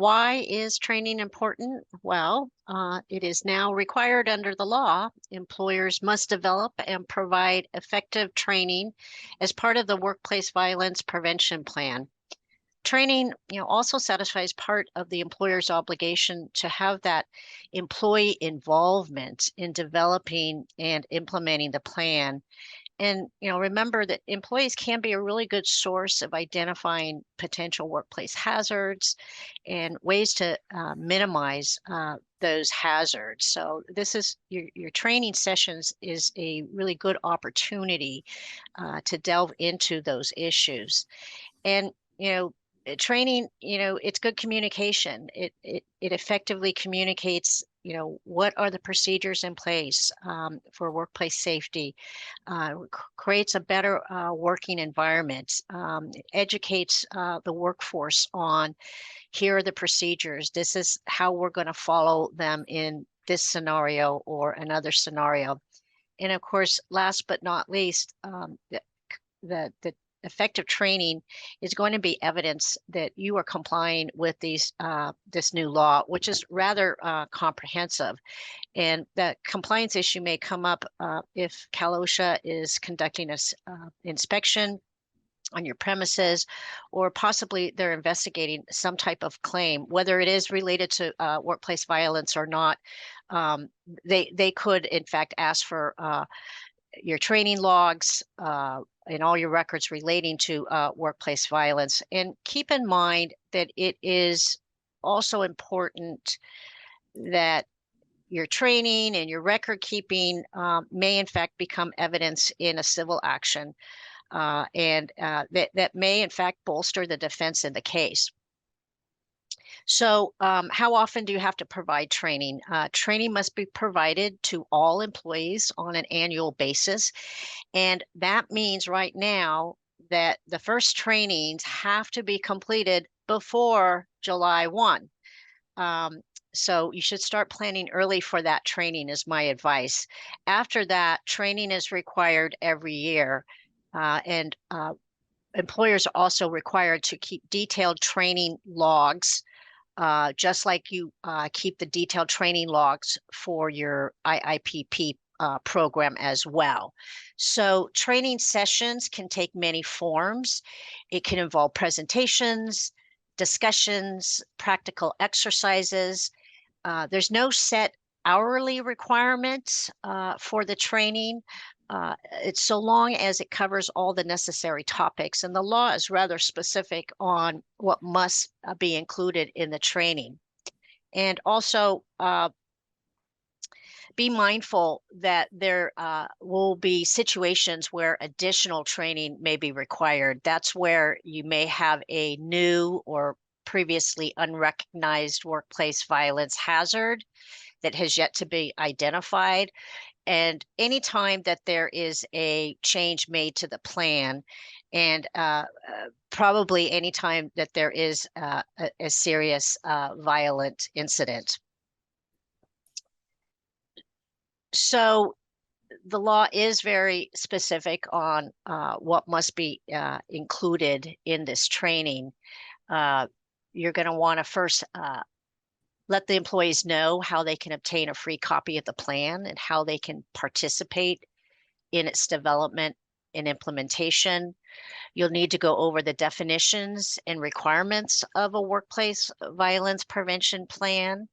Why is training important? Well, it is now required under the law. Employers must develop and provide effective training as part of the workplace violence prevention plan. Training, also satisfies part of the employer's obligation to have that employee involvement in developing and implementing the plan. And, remember that employees can be a really good source of identifying potential workplace hazards and ways to minimize those hazards. So this is your training sessions is a really good opportunity to delve into those issues. And, training, it's good communication. It effectively communicates, what are the procedures in place for workplace safety, creates a better working environment, educates the workforce on here are the procedures. This is how we're going to follow them in this scenario or another scenario. And of course, last but not least, the effective training is going to be evidence that you are complying with this new law, which is rather comprehensive. And that compliance issue may come up if Cal OSHA is conducting an inspection on your premises, or possibly they're investigating some type of claim, whether it is related to workplace violence or not. They could, in fact, ask for your training logs and all your records relating to workplace violence. And keep in mind that it is also important that your training and your record keeping may in fact become evidence in a civil action, and that may in fact bolster the defense in the case. So how often do you have to provide training? Training must be provided to all employees on an annual basis. And that means right now that the first trainings have to be completed before July 1. So you should start planning early for that training is my advice. After that, training is required every year. And employers are also required to keep detailed training logs, just like you keep the detailed training logs for your IIPP program as well. So training sessions can take many forms. It can involve presentations, discussions, practical exercises. There's no set hourly requirements for the training. It's so long as it covers all the necessary topics, and the law is rather specific on what must be included in the training. And also be mindful that there will be situations where additional training may be required. That's where you may have a new or previously unrecognized workplace violence hazard that has yet to be identified. And anytime that there is a change made to the plan, and probably anytime that there is a serious violent incident. So the law is very specific on what must be included in this training. You're going to want to first let the employees know how they can obtain a free copy of the plan and how they can participate in its development and implementation. You'll need to go over the definitions and requirements of a workplace violence prevention plan.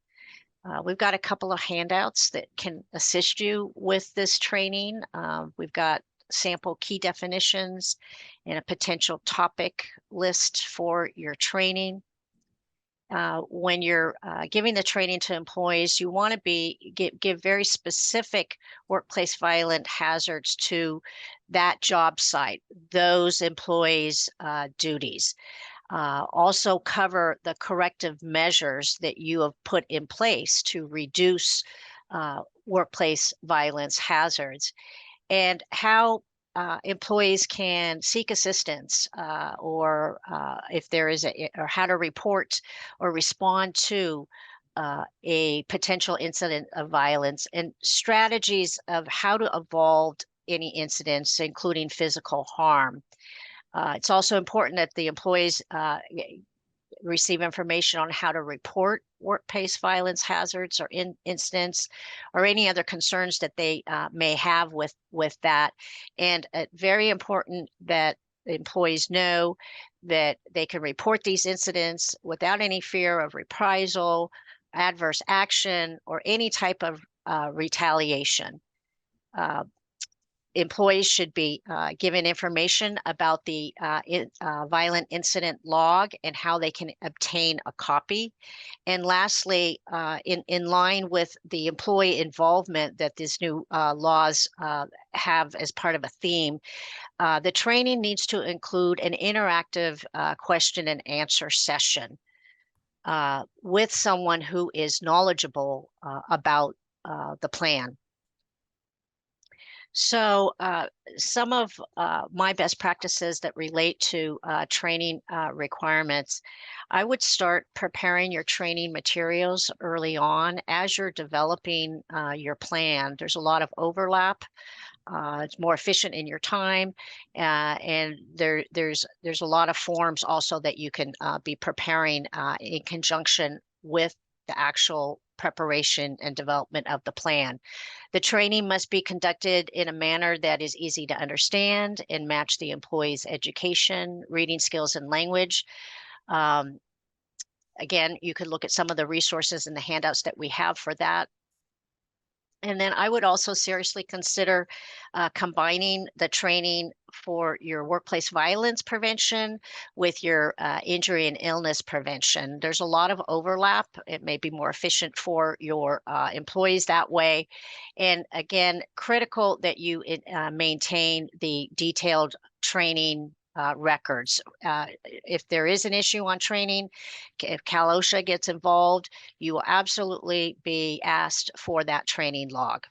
We've got a couple of handouts that can assist you with this training. We've got sample key definitions and a potential topic list for your training. When you're giving the training to employees, you want to give very specific workplace violent hazards to that job site, those employees' duties. Also cover the corrective measures that you have put in place to reduce workplace violence hazards, and how employees can seek assistance or if there is or how to report or respond to a potential incident of violence, and strategies of how to avoid any incidents, including physical harm. It's also important that the employees receive information on how to report workplace violence hazards or incidents or any other concerns that they may have with that. And very important that employees know that they can report these incidents without any fear of reprisal, adverse action, or any type of retaliation. Employees should be given information about the violent incident log and how they can obtain a copy. And lastly, in line with the employee involvement that these new laws have as part of a theme, the training needs to include an interactive question and answer session with someone who is knowledgeable about the plan. So some of my best practices that relate to training requirements, I would start preparing your training materials early on as you're developing your plan. There's a lot of overlap. It's more efficient in your time, and there's a lot of forms also that you can be preparing in conjunction with the actual preparation and development of the plan. The training must be conducted in a manner that is easy to understand and match the employee's education, reading skills, and language. Again, you could look at some of the resources and the handouts that we have for that. And then I would also seriously consider combining the training for your workplace violence prevention with your injury and illness prevention. There's a lot of overlap. It may be more efficient for your employees that way. And again, critical that you maintain the detailed training records. If there is an issue on training, if Cal OSHA gets involved, you will absolutely be asked for that training log.